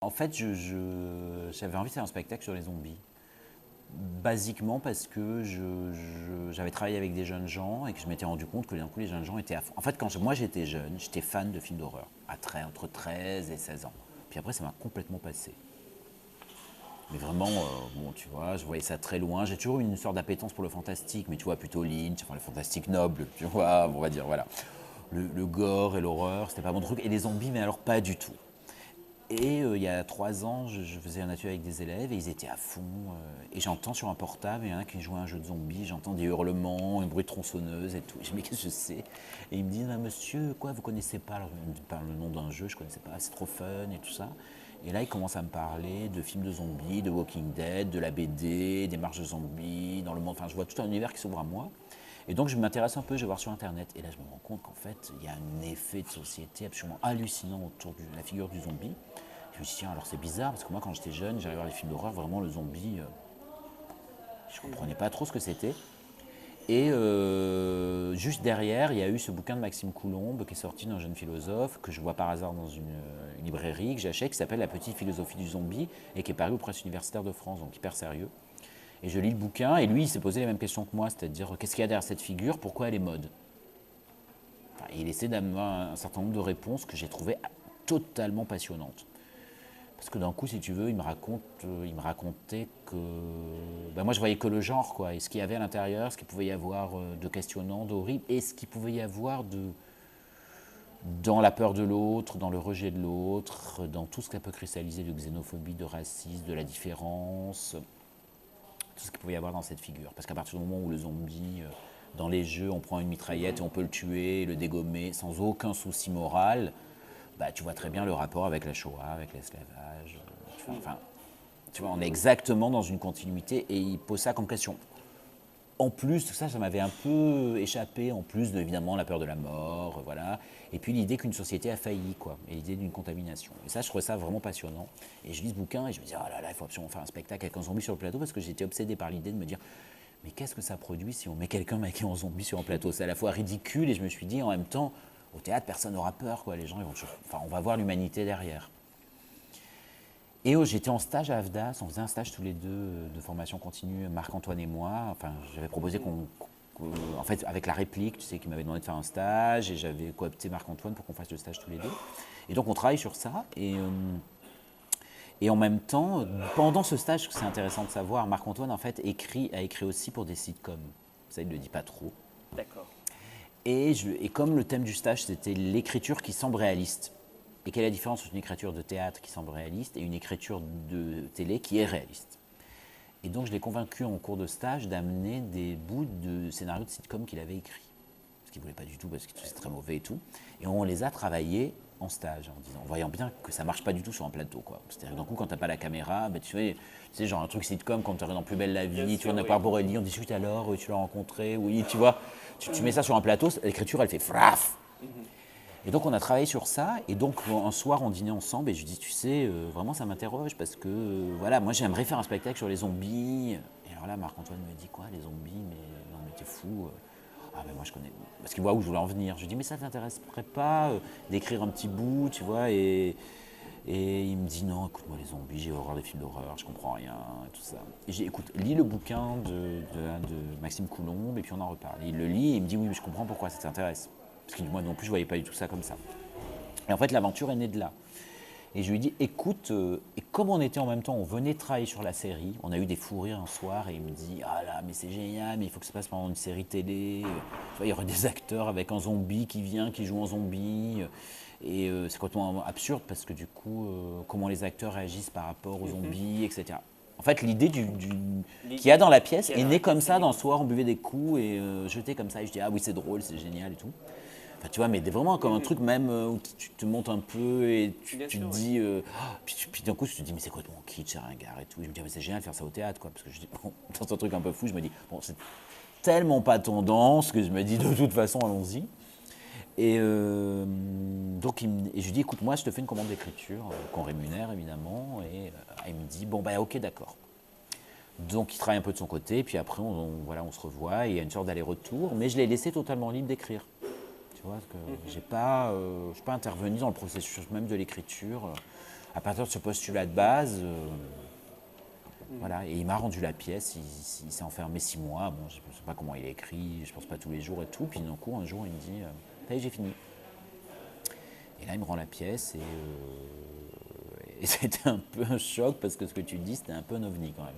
En fait, j'avais envie de faire un spectacle sur les zombies. Basiquement parce que j'avais travaillé avec des jeunes gens et que je m'étais rendu compte que d'un coup les jeunes gens étaient à fond. En fait, moi j'étais jeune, j'étais fan de films d'horreur, entre 13 et 16 ans. Puis après, ça m'a complètement passé. Mais vraiment, bon, tu vois, je voyais ça très loin. J'ai toujours eu une sorte d'appétence pour le fantastique, mais tu vois, plutôt Lynch, enfin le fantastique noble, tu vois, on va dire, voilà. Le gore et l'horreur, c'était pas mon truc. Et les zombies, mais alors pas du tout. Et il y a 3 ans, je faisais un atelier avec des élèves et ils étaient à fond. Et j'entends sur un portable, il y en a qui jouent à un jeu de zombies, j'entends des hurlements, un bruit de tronçonneuse et tout. Je dis, mais qu'est-ce que c'est? Et ils me disent, ah, monsieur, quoi, vous connaissez pas le nom d'un jeu, je connaissais pas, c'est trop fun et tout ça. Et là, ils commencent à me parler de films de zombies, de Walking Dead, de la BD, des marches de zombies, dans le monde. Enfin, je vois tout un univers qui s'ouvre à moi. Et donc, je m'intéresse un peu, je vais voir sur Internet. Et là, je me rends compte qu'en fait, il y a un effet de société absolument hallucinant autour de la figure du zombie. Je me suis dit, tiens, alors c'est bizarre, parce que moi, quand j'étais jeune, j'allais voir les films d'horreur, vraiment, le zombie, je comprenais pas trop ce que c'était. Et juste derrière, il y a eu ce bouquin de Maxime Coulombe qui est sorti d'un jeune philosophe, que je vois par hasard dans une librairie, que j'achète, qui s'appelle La petite philosophie du zombie, et qui est paru aux presses universitaires de France, donc hyper sérieux. Et je lis le bouquin, et lui, il s'est posé les mêmes questions que moi, c'est-à-dire, qu'est-ce qu'il y a derrière cette figure, pourquoi elle est mode? Enfin, il essaie d'avoir un certain nombre de réponses que j'ai trouvées totalement passionnantes. Parce que d'un coup, si tu veux, il me racontait que. Ben moi, je voyais que le genre, quoi. Et ce qu'il y avait à l'intérieur, ce qu'il pouvait y avoir de questionnant, d'horrible, et ce qu'il pouvait y avoir dans la peur de l'autre, dans le rejet de l'autre, dans tout ce qu'elle peut cristalliser de xénophobie, de racisme, de la différence, tout ce qu'il pouvait y avoir dans cette figure. Parce qu'à partir du moment où le zombie, dans les jeux, on prend une mitraillette et on peut le tuer, le dégommer sans aucun souci moral, bah, tu vois très bien le rapport avec la Shoah, avec l'esclavage. Enfin, tu vois, on est exactement dans une continuité et il pose ça comme question. En plus, tout ça, ça m'avait un peu échappé, en plus de, évidemment, la peur de la mort, voilà. Et puis l'idée qu'une société a failli, quoi, et l'idée d'une contamination. Et ça, je trouvais ça vraiment passionnant. Et je lis ce bouquin et je me dis, oh là là, il faut absolument faire un spectacle avec un zombie sur le plateau, parce que j'étais obsédé par l'idée de me dire, mais qu'est-ce que ça produit si on met quelqu'un maquillé en zombie sur un plateau? C'est à la fois ridicule et je me suis dit, en même temps, au théâtre, personne n'aura peur, quoi. Les gens, ils vont toujours... Enfin, on va voir l'humanité derrière. Et j'étais en stage à AFDAS, on faisait un stage tous les deux de formation continue, Marc-Antoine et moi. Enfin, j'avais proposé en fait, avec la réplique, tu sais, qui m'avait demandé de faire un stage, et j'avais coopté Marc-Antoine pour qu'on fasse le stage tous les deux. Et donc on travaille sur ça, et en même temps, pendant ce stage, c'est intéressant de savoir, Marc-Antoine en fait a écrit aussi pour des sitcoms. Ça, il ne le dit pas trop. D'accord. Et comme le thème du stage, c'était l'écriture qui semble réaliste. Et quelle est la différence entre une écriture de théâtre qui semble réaliste et une écriture de télé qui est réaliste? Et donc je l'ai convaincu en cours de stage d'amener des bouts de scénarios de sitcom qu'il avait écrits. Ce qu'il ne voulait pas du tout parce que c'est très mauvais et tout. Et on les a travaillés en stage, en voyant bien que ça ne marche pas du tout sur un plateau, quoi. C'est-à-dire que d'un coup, quand tu n'as pas la caméra, ben, tu sais, genre un truc sitcom, quand tu es dans Plus belle la vie, tu vois, on a par Borelli, on discute alors, tu l'as rencontré, oui, tu vois. Tu mets ça sur un plateau, l'écriture, elle fait fraf. Et donc on a travaillé sur ça, et donc un soir on dînait ensemble, et je lui dis, tu sais, vraiment ça m'interroge, parce que, voilà, moi j'aimerais faire un spectacle sur les zombies. Et alors là, Marc-Antoine me dit, quoi, les zombies? Mais non, mais t'es fou. Ah ben moi je connais, parce qu'il voit où je voulais en venir. Je lui dis, mais ça t'intéresserait pas d'écrire un petit bout, tu vois, et il me dit, non, écoute-moi, les zombies, j'ai horreur des films d'horreur, je comprends rien, et tout ça. Et j'ai dit, écoute, lis le bouquin de Maxime Coulombe, et puis on en reparle. Et il le lit, et il me dit, oui, mais je comprends pourquoi ça t'intéresse. Parce que moi non plus, je ne voyais pas du tout ça comme ça. Et en fait, l'aventure est née de là. Et je lui ai dit, écoute, et comme on était en même temps, on venait de travailler sur la série, on a eu des fous rires un soir, et il me dit, ah là, mais c'est génial, mais il faut que ça passe pendant une série télé. Tu vois, il y aurait des acteurs avec un zombie qui vient, qui joue en zombie. Et c'est complètement absurde, parce que du coup, comment les acteurs réagissent par rapport aux zombies, etc. En fait, l'idée qu'il y a dans la pièce est née comme ça, dans le soir, on buvait des coups, et jeté comme ça, et je dis, ah oui, c'est drôle, c'est génial et tout. Enfin, tu vois, mais vraiment comme un truc même où tu te montes un peu et tu te dis. Puis d'un coup, tu te dis, mais c'est quoi ton kitsch, c'est ringard et tout. Et je me dis, mais c'est génial de faire ça au théâtre, quoi. Parce que je dis, bon, dans un truc un peu fou, je me dis, bon, c'est tellement pas tendance que je me dis, de toute façon, allons-y. Et donc, et je lui dis, écoute, moi, je te fais une commande d'écriture, qu'on rémunère évidemment. Et il me dit, bon, bah, ok, d'accord. Donc, il travaille un peu de son côté, puis après, voilà, on se revoit, et il y a une sorte d'aller-retour. Mais je l'ai laissé totalement libre d'écrire. Tu vois, parce que je n'ai pas intervenu dans le processus même de l'écriture. à partir de ce postulat de base, voilà, et il m'a rendu la pièce, il s'est enfermé 6 mois, bon, je ne sais pas comment il écrit, je pense pas tous les jours et tout, puis d'un coup, un jour, il me dit, ça y est, j'ai fini. Et là, il me rend la pièce, et c'était un peu un choc, parce que ce que tu dis, c'était un peu un ovni quand même.